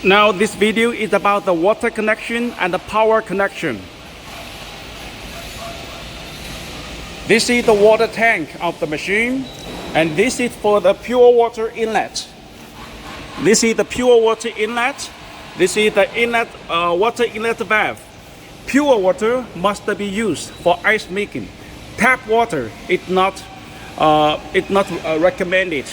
Now this video is about the water connection and the power connection. This is the water tank of the machine, and this is for the pure water inlet. This is the pure water inlet. This is the inlet water inlet valve. Pure water must be used for ice making. Tap water is not recommended.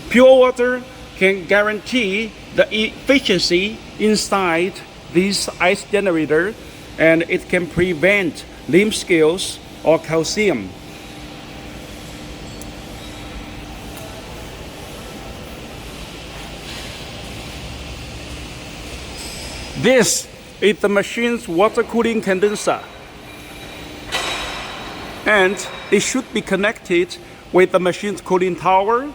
Pure water can guarantee the efficiency inside this ice generator, and it can prevent limb scales or calcium. This is the machine's water cooling condenser, and it should be connected with the machine's cooling tower.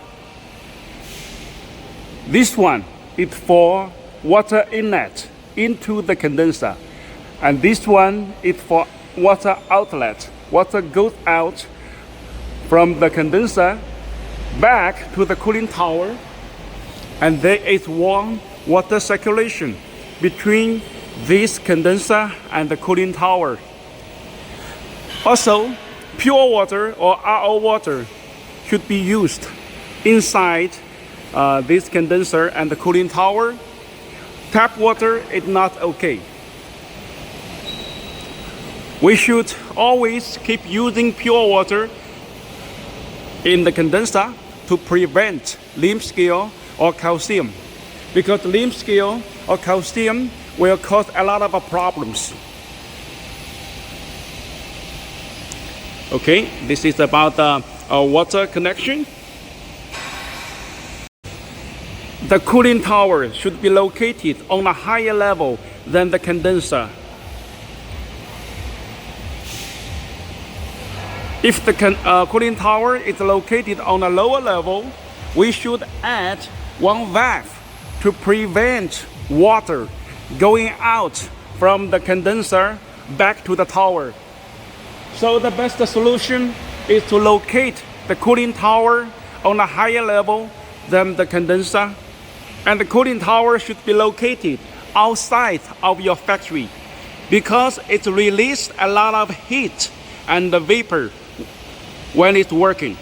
This one is for water inlet into the condenser, and this one is for water outlet. Water goes out from the condenser back to the cooling tower, and there is warm water circulation between this condenser and the cooling tower. Also, pure water or RO water should be used inside this condenser and the cooling tower. Tap water is not okay. We should always keep using pure water in the condenser to prevent limb scale or calcium, because limb scale or calcium will cause a lot of problems. Okay, this is about the water connection. The cooling tower should be located on a higher level than the condenser. If the cooling tower is located on a lower level, we should add one valve to prevent water going out from the condenser back to the tower. So the best solution is to locate the cooling tower on a higher level than the condenser, and the cooling tower should be located outside of your factory, because it releases a lot of heat and vapor when it's working.